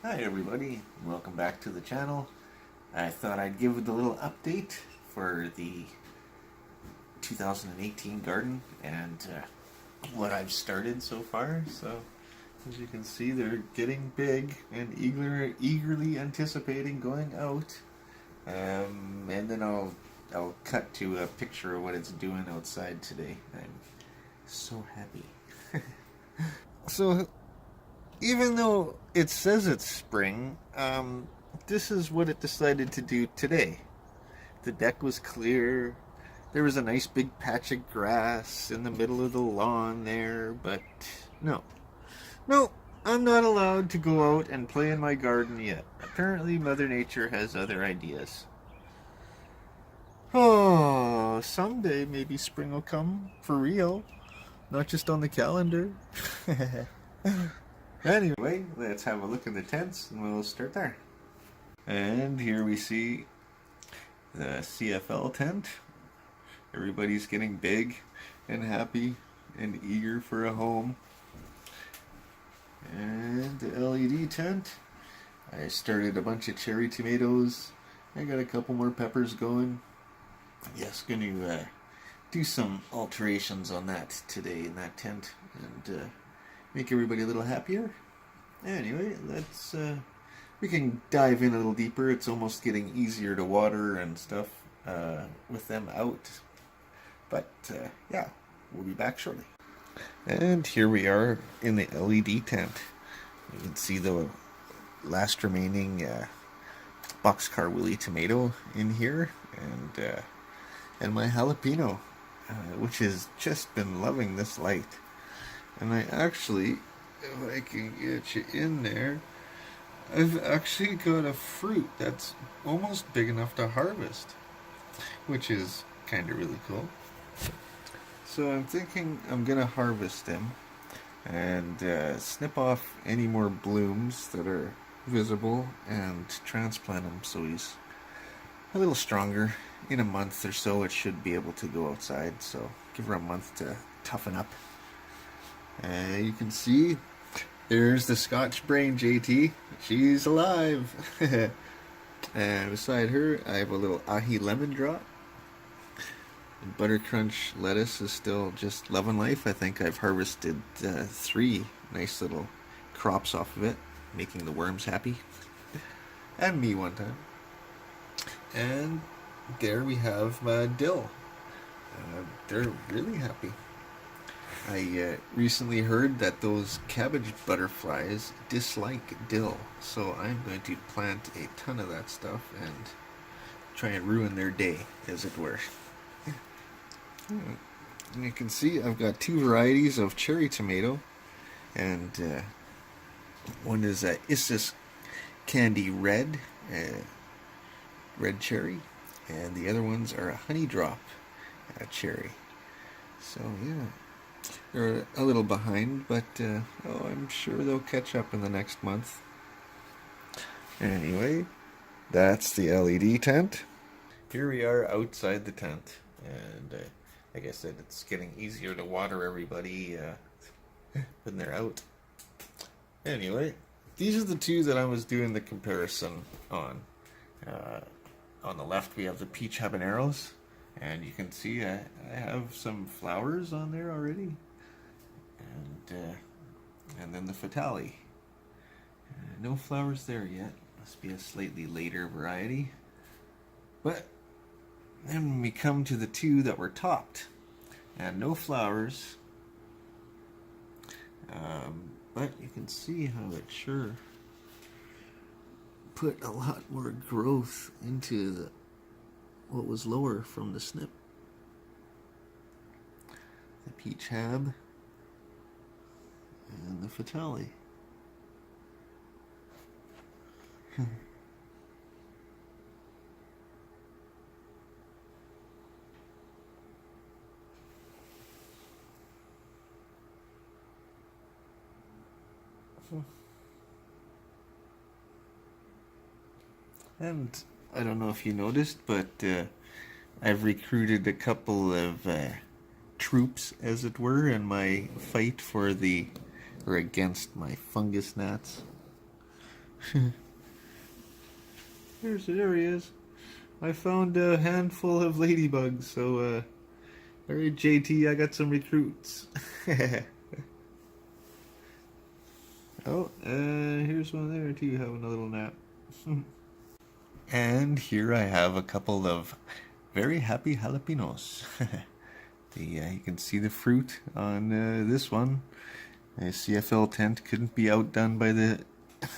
Hi everybody, welcome back to the channel. I thought I'd give the little update for the 2018 garden and what I've started so far. So as you can see, they're getting big and eagerly anticipating going out. And then I'll cut to a picture of what it's doing outside today. I'm so happy. So even though it says it's spring, this is what it decided to do today. The deck was clear. There was a nice big patch of grass in the middle of the lawn there, but no. No, I'm not allowed to go out and play in my garden yet. Apparently Mother Nature has other ideas. Oh, someday maybe spring will come for real, not just on the calendar. Anyway, let's have a look in the tents and we'll start there. And here we see the CFL tent. Everybody's getting big and happy and eager for a home. And the LED tent. I started a bunch of cherry tomatoes. I got a couple more peppers going. Yes, going to do some alterations on that today in that tent and make everybody a little happier. Anyway, let's we can dive in a little deeper. It's almost getting easier to water and stuff with them out. But yeah, we'll be back shortly. And here we are in the LED tent. You can see the last remaining boxcar willy tomato in here, and my jalapeno, which has just been loving this light. And I actually, if I can get you in there, I've actually got a fruit that's almost big enough to harvest, which is kind of really cool. So I'm thinking I'm going to harvest him and snip off any more blooms that are visible and transplant him so he's a little stronger. In a month or so it should be able to go outside, so give her a month to toughen up. You can see there's the Scotch Brain JT. She's alive. And beside her I have a little ahi lemon drop. And Butter Crunch lettuce is still just loving life. I think I've harvested 3 nice little crops off of it, making the worms happy. And me one time. And there we have dill. They're really happy. I recently heard that those cabbage butterflies dislike dill, so I'm going to plant a ton of that stuff and try and ruin their day, as it were. And you can see I've got 2 varieties of cherry tomato, and one is a Issus Candy Red, red cherry, and the other ones are a honey drop cherry. So yeah, they're a little behind, but I'm sure they'll catch up in the next month. Anyway, that's the LED tent. Here we are outside the tent, and like I said, it's getting easier to water everybody when they're out. Anyway, these are the 2 that I was doing the comparison on. On the left we have the peach habaneros, and you can see I have some flowers on there already, and then the fatale. No flowers there yet. Must be a slightly later variety. But then we come to the 2 that were topped, and no flowers. But you can see how it sure put a lot more growth into what was lower from the snip. The peach hab and the fatale. And I don't know if you noticed, but I've recruited a couple of troops, as it were, in my fight for the, or against my fungus gnats. There he is. I found a handful of ladybugs, so alright JT, I got some recruits. Oh, here's one there too, having a little nap. And here I have a couple of very happy jalapenos. You can see the fruit on this one. The CFL tent couldn't be outdone by the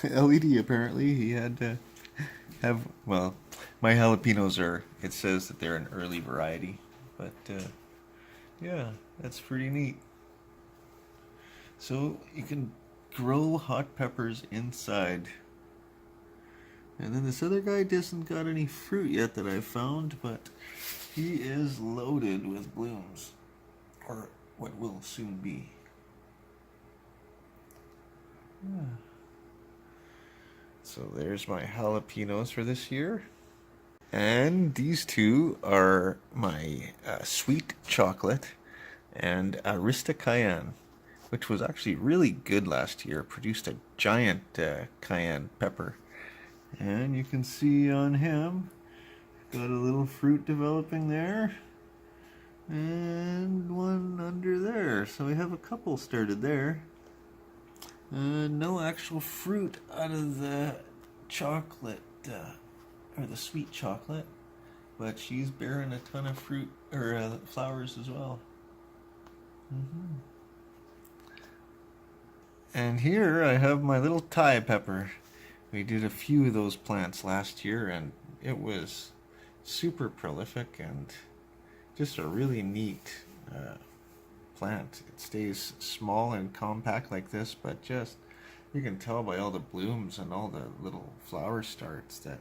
LED apparently. He had to have, well, my jalapenos are, it says that they're an early variety, but yeah, that's pretty neat. So you can grow hot peppers inside. And then this other guy doesn't got any fruit yet that I've found, but he is loaded with blooms, or what will soon be. Yeah. So there's my jalapenos for this year. And these two are my sweet chocolate and Arista Cayenne, which was actually really good last year. Produced a giant cayenne pepper. And you can see on him, got a little fruit developing there. And one under there. So we have a couple started there. No actual fruit out of the chocolate, or the sweet chocolate, but she's bearing a ton of fruit, or flowers as well. And here I have my little Thai pepper. We did a few of those plants last year, and it was super prolific and just a really neat plant. It stays small and compact like this, but just you can tell by all the blooms and all the little flower starts that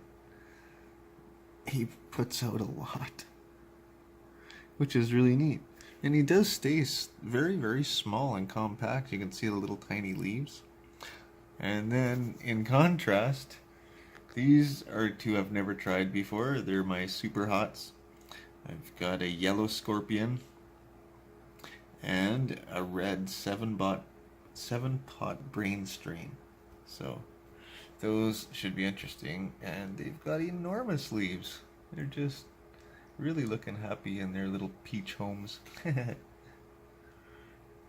he puts out a lot, which is really neat. And he does stay very, very small and compact. You can see the little tiny leaves. And then in contrast, these are two I've never tried before. They're my super hots. I've got a yellow scorpion and a red 7-pot brain strain. So those should be interesting, and they've got enormous leaves. They're just really looking happy in their little peach homes.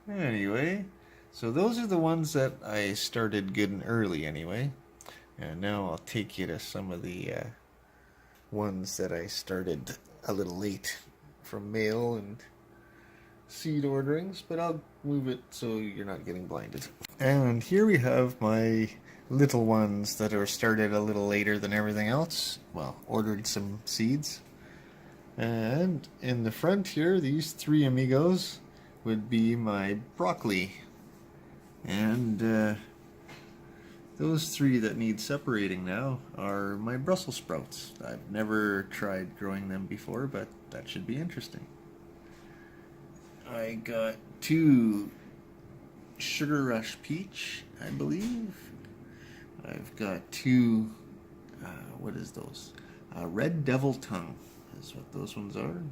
Anyway, so those are the ones that I started good and early anyway. And now I'll take you to some of the ones that I started a little late from mail and seed orderings, but I'll move it so you're not getting blinded. And here we have my little ones that are started a little later than everything else. Well, ordered some seeds. And in the front here, these three amigos would be my broccoli. And those three that need separating now are my Brussels sprouts. I've never tried growing them before, but that should be interesting. I got two Sugar Rush Peach, I believe. I've got two, what is those? Red Devil Tongue is what those ones are.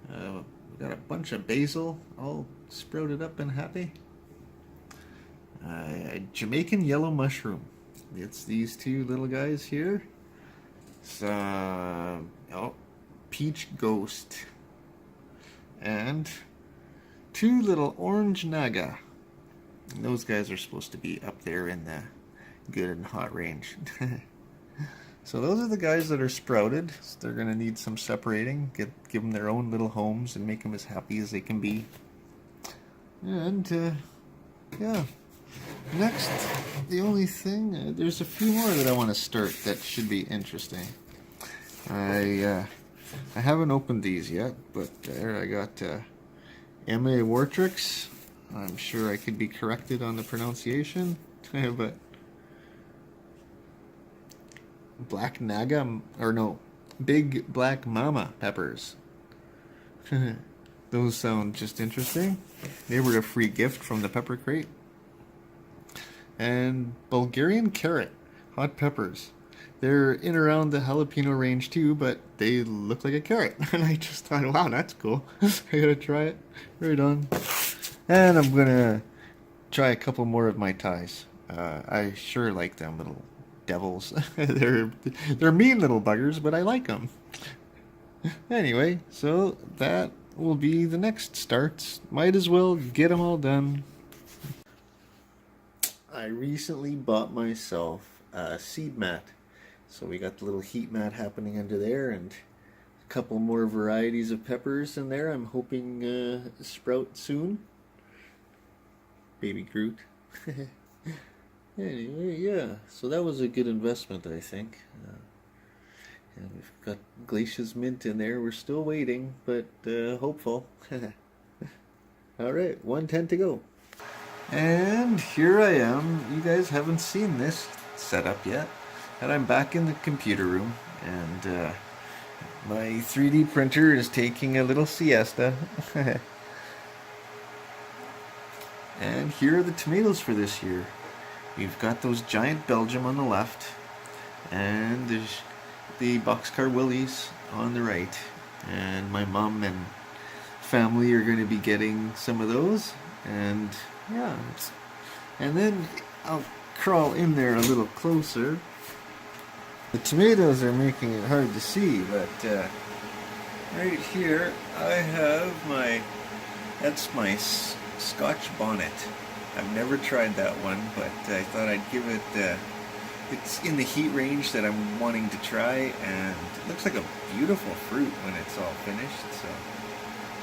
We got a bunch of basil, all sprouted up and happy. Jamaican Yellow Mushroom. It's these two little guys here. Peach Ghost. And two little Orange Naga. And those guys are supposed to be up there in the good and hot range. So those are the guys that are sprouted. So they're going to need some separating. Give them their own little homes and make them as happy as they can be. And, yeah. Next, the only thing, there's a few more that I want to start that should be interesting. I haven't opened these yet, but there I got M.A. Wartrix. I'm sure I could be corrected on the pronunciation, but Black Naga, or no, Big Black Mama peppers. Those sound just interesting. They were a free gift from the pepper crate. And Bulgarian carrot, hot peppers. They're in around the jalapeno range too, but they look like a carrot. And I just thought, wow, that's cool. I gotta try it. Right on. And I'm gonna try a couple more of my Thais. I sure like them little devils. They're mean little buggers, but I like them. Anyway, so that will be the next starts. Might as well get them all done. I recently bought myself a seed mat. So we got the little heat mat happening under there, and a couple more varieties of peppers in there. I'm hoping sprout soon. Baby Groot. Anyway, yeah, so that was a good investment, I think. And we've got Glacia's Mint in there. We're still waiting, but hopeful. Alright, 110 to go. And here I am. You guys haven't seen this setup yet. And I'm back in the computer room. And my 3D printer is taking a little siesta. And here are the tomatoes for this year. We've got those giant Belgium on the left. And there's the Boxcar Willies on the right, and my mom and family are going to be getting some of those, and yeah, and then I'll crawl in there a little closer. The tomatoes are making it hard to see, but right here I have that's my Scotch bonnet. I've never tried that one, but I thought I'd give it it's in the heat range that I'm wanting to try, and it looks like a beautiful fruit when it's all finished, so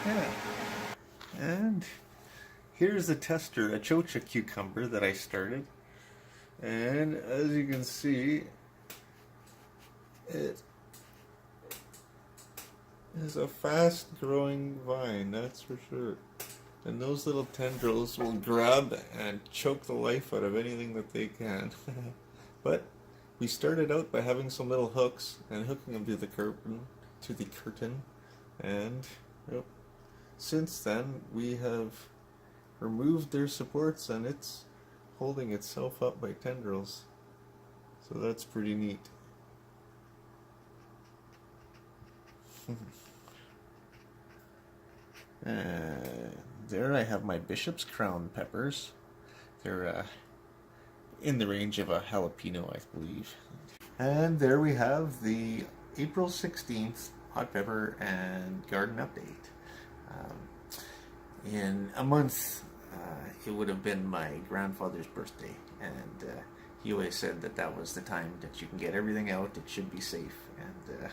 yeah. And here's the tester, a chocha cucumber that I started, and as you can see, it is a fast growing vine, that's for sure. And those little tendrils will grab and choke the life out of anything that they can. But we started out by having some little hooks and hooking them to the curtain, and yep, since then we have removed their supports, and it's holding itself up by tendrils. So that's pretty neat. There I have my Bishop's Crown peppers. They're in the range of a jalapeno, I believe. And there we have the April 16th hot pepper and garden update. In a month, it would have been my grandfather's birthday, and he always said that that was the time that you can get everything out, it should be safe, and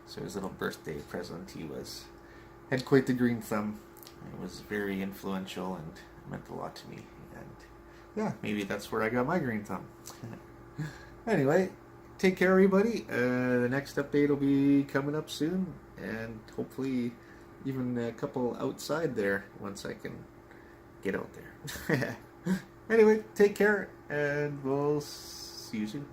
so his little birthday present, he had quite the green thumb. It was very influential and meant a lot to me, and yeah, maybe that's where I got my green thumb. Anyway, take care everybody. The next update will be coming up soon, and hopefully even a couple outside there once I can get out there. Anyway, take care, and we'll see you soon.